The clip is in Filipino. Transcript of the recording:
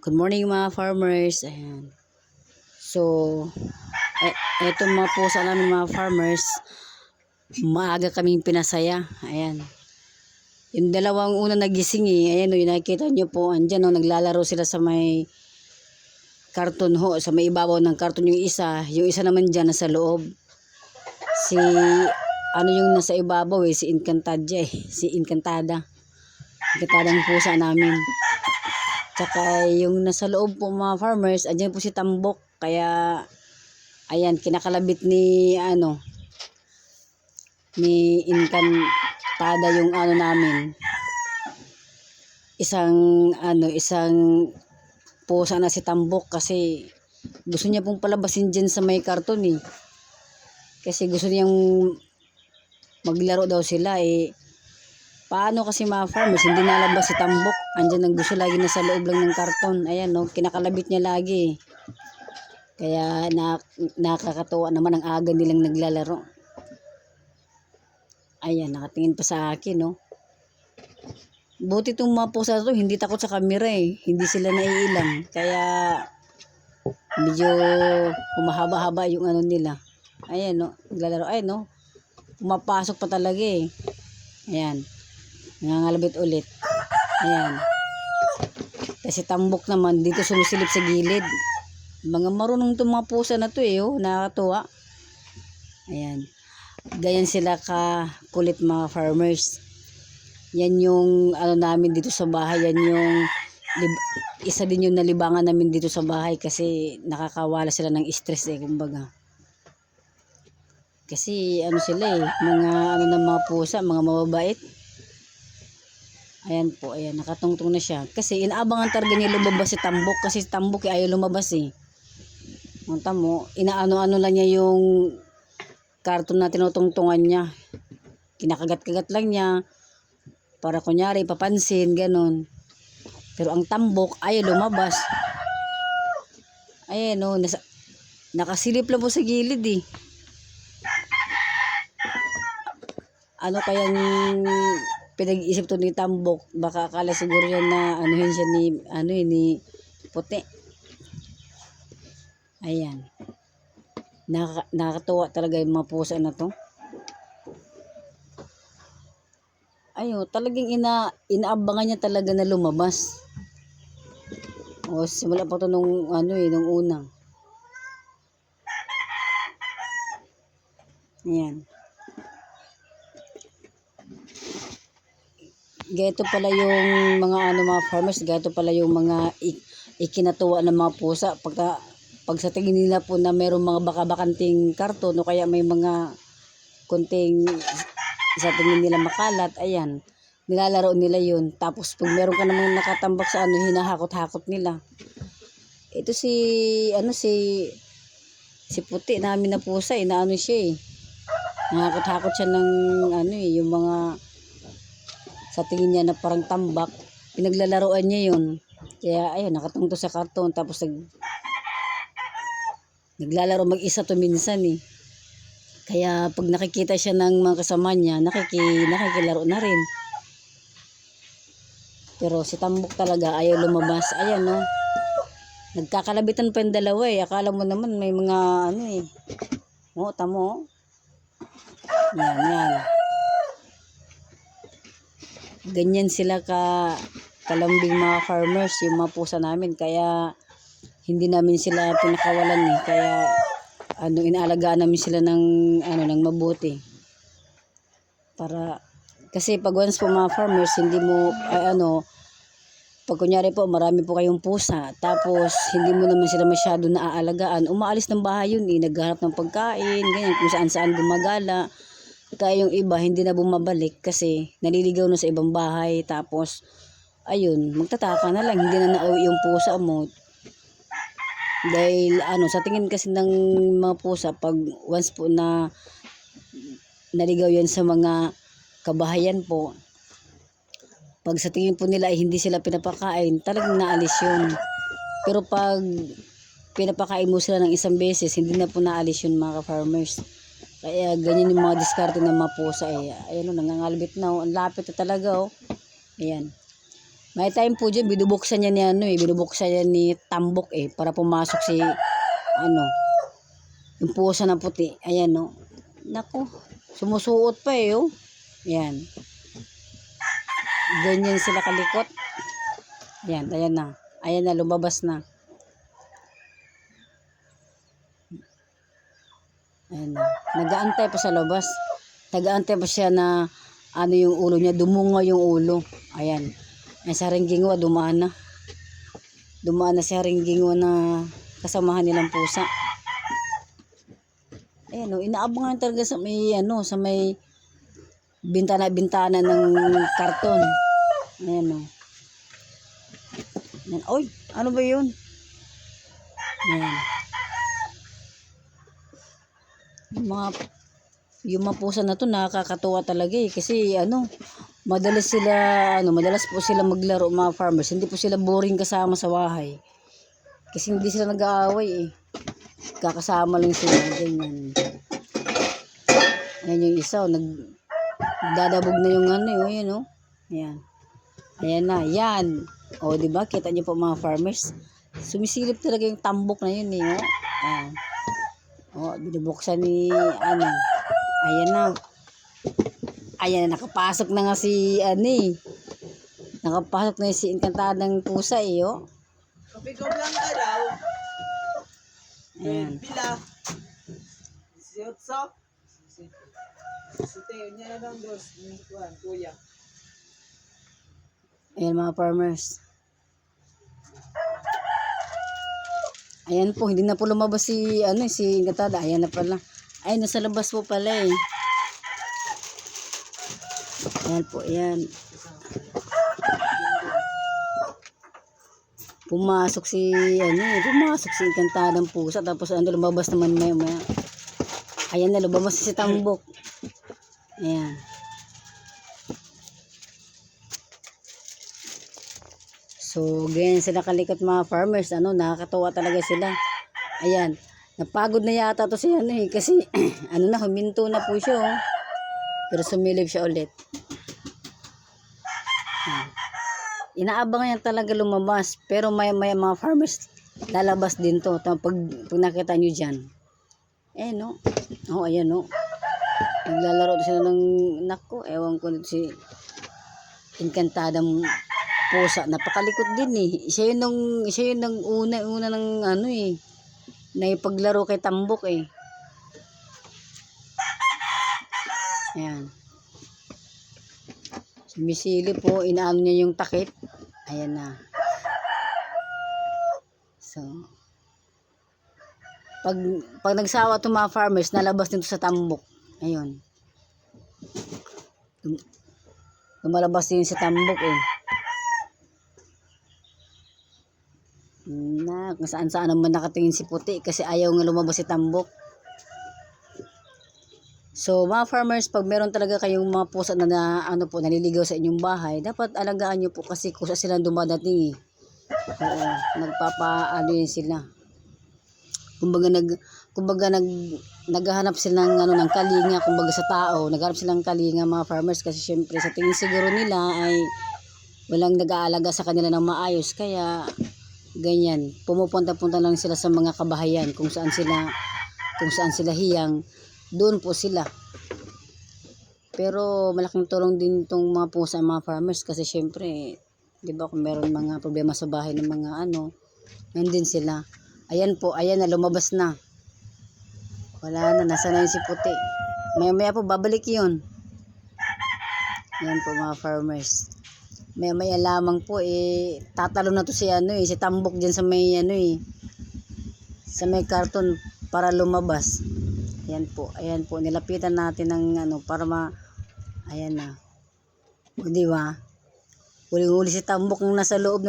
Good morning mga farmers. Ayan. So, eto mga pusa namin mga farmers, maaga kaming pinasaya. Ayan. Yung dalawang una nagising ayan o, yung nakikita nyo po, andyan o, naglalaro sila sa may karton ho, sa may ibabaw ng karton yung isa naman dyan nasa loob. Si, ano yung nasa ibabaw si Encantadia si Encantada. Encantadang pusa namin. Tsaka yung nasa loob po mga farmers, andyan po si Tambok. Kaya, ayan, kinakalabit ni, ni Encantada yung namin. Isang pusa na si Tambok kasi gusto niya pong palabasin dyan sa may karton Kasi gusto niyang maglaro daw sila Paano kasi mga farmers, hindi nalabas si Tambok. Andyan ang gusto lagi nasa loob lang ng karton. Ayan no, kinakalabit niya lagi. Kaya nakakatuwa naman ang aga nilang naglalaro. Ayan, nakatingin pa sa akin no. Buti itong mga pusa to, hindi takot sa camera Hindi sila naiilang. Kaya medyo humahaba-haba yung nila. Ayan no, naglalaro. Ayan no, pumapasok pa talaga Ayan. Nangangalabit ulit. Ayan. Kasi Tambok naman dito sumisilip sa gilid. Mga marunong itong mga pusa na to nakakatuwa. Ayan. Ganyan sila ka kulit mga farmers. Yan yung namin dito sa bahay. Yan yung isa din yung nalibangan namin dito sa bahay kasi nakakawala sila ng stress kumbaga. Kasi sila mga ng mga pusa, mga mababait. Ayan po, ayan, nakatungtong na siya. Kasi inaabangan talaga niya lumabas si Tambok. Kasi si Tambok ayaw lumabas Monta mo, inaano-ano lang niya yung karton na tinutungtungan niya. Kinakagat-kagat lang niya. Para kunyari, papansin, ganon. Pero ang Tambok ayaw lumabas. Ayan nakasilip lang po sa gilid Ano kayang pinag-iisip to ni Tambok, baka akala siguro yan na anuhin siya ni puti. Ayan. Nakakatuwa talaga yung mga pusa na to. Ayun, talagang inaabangan niya talaga na lumabas. Simula pa to nung nung una. Ayan. Gaito pala yung mga farmers, gaito pala yung mga ikinatuwa ng mga pusa pag sa tingin nila po na mayroong mga baka-bakanting karton o kaya may mga kunting sa tingin nila makalat, ayan, nilalaro nila yun. Tapos pag meron ka namang nakatambak sa hinahakot-hakot nila. Ito si puti namin na pusa siya nahakot-hakot siya ng yung mga sa tingin niya na parang tambak, pinaglalaroan niya yun. Kaya ayun, nakatungto sa karton tapos naglalaro mag-isa to minsan Kaya pag nakikita siya ng mga kasama niya, nakikilaro na rin. Pero si Tambok talaga ayaw lumabas. Ayan nagkakalabitan pa yung dalawa Akala mo naman may mga tamo. Yan. Ganyan sila kalambing mga farmers, yung mga pusa namin. Kaya hindi namin sila pinakawalan Kaya inaalagaan namin sila ng mabuti. Kasi pag once po mga farmers, hindi mo pag kunyari po marami po kayong pusa, tapos hindi mo naman sila masyado naaalagaan, umaalis ng bahay yun naghahanap ng pagkain, ganyan, kung saan gumagala. Kaya yung iba hindi na bumabalik kasi naliligaw na sa ibang bahay. Tapos ayun, magtataka na lang, hindi na nauwi yung pusa mo. Dahil sa tingin kasi ng mga pusa, pag once po na naligaw yan sa mga kabahayan po, pag sa tingin po nila ay hindi sila pinapakain, talagang naalis yun. Pero pag pinapakain mo sila ng isang beses, hindi na po naalis yun mga farmers. Kaya ganyan yung mga diskarte ng mga pusa Ayan nangangalbit na ang lapit na talaga Ayan. May time po dyan, binubuksan niya ni ano eh, binubuksan niya ni Tambok eh, para pumasok si, ano, yung pusa na puti. Ayan no. Naku, sumusuot pa eh oh. Ayan. Ganyan sila kalikot. Ayan, ayan na. Ayan na, lumabas na. Ayan na. Nag-aantay pa sa labas. Nag-aantay pa siya na ano yung ulo niya, dumunga yung ulo. Ayan. Ayan sa Haringginwa, dumaan na. Dumaan na si Haringginwa na kasamahan nilang pusa. Ayan o, inaabangan talaga sa may ano, sa may bintana-bintana ng karton. Ayan o. Ayan. Oy, ano ba yun? Ayan. Yung mga pusa na to nakakatuwa talaga eh, kasi ano, madalas po sila maglaro mga farmers. Hindi po sila boring kasama sa bahay. Kasi hindi sila nag-aaway eh. Kakasama lang sila, ganyan. Ayan yung isa, nagdadabog na yung ano yun, yun oh. Ayan. Ayan na, yan. O, diba? Kita niyo po mga farmers. Sumisilip talaga yung Tambok na yun eh, oh. Ayan. O, binubuksan ni, ano. Ayan na. Ayan na, nakapasok na nga si, ano eh. Nakapasok na si Encantadang pusa eh, oh. Kapigom lang ka daw. Ayan. Pila. Si Otso. Si Teo niya na lang dos. Kuya. Ayan mga farmers. Ayan po, hindi na po lumabas si, ano, si Encantada. Ayan na pala. Ay, nasa labas po pala eh. Ayan po, ayan. Pumasok si, ano eh, pumasok si Encantadang pusa. Tapos ano, lumabas naman maya. Ayan na, lumabas si Tambok. Ayan. So, ganyan sila kalikot mga farmers. Ano, nakakatawa talaga sila. Ayan. Napagod na yata to si ano eh. Kasi, ano na, huminto na po siya oh. Pero sumilip siya ulit. Ayan. Inaabangan niya talaga lumabas. Pero may mga farmers lalabas din to. Pag nakita nyo dyan. Eh no. Oh, ayan no. Naglalaro sila ng nako. Ewan ko si Encantadang pusa. Napakalikot din eh. Siya yun ng una ng ano eh. Na ipaglaro kay Tambok eh. Ayan. Sumisilip po. Inaano niya yung takip. Ayan na. So, pag nagsawa itong mga farmers, nalabas nito sa Tambok. Ayun. Lumalabas din sa Tambok eh. Na, kung saan naman nakatingin si Puti kasi ayaw nga lumabas si Tambok. So, mga farmers, pag meron talaga kayong mga pusa na ano po, naliligaw sa inyong bahay, dapat alagaan nyo po kasi kusa sila dumadating eh. Oo, nagpapaano yun sila. Kumbaga naghahanap sila ng ano ng kalinga, kumbaga sa tao, naghahanap sila ng kalinga mga farmers kasi syempre sa tingin siguro nila ay walang nag-aalaga sa kanila ng maayos kaya ganyan. Pumupunta-punta lang sila sa mga kabahayan kung saan sila hiyang, doon po sila. Pero malaking tulong din itong mga pusa mga farmers kasi syempre, 'di ba, kung meron mga problema sa bahay ng mga ano, nandun sila. Ayan po, ayan na, lumabas na. Wala na, nasa na yun si Puti. Maya po, babalik yun. Ayan po mga farmers. Maya lamang po, eh, tatalo na to si ano eh, si Tambok dyan sa may ano eh, sa may karton para lumabas. Ayan po, nilapitan natin ng ano, para ayan na. O, di ba? Huling-huli si Tambok nung nasa loob ng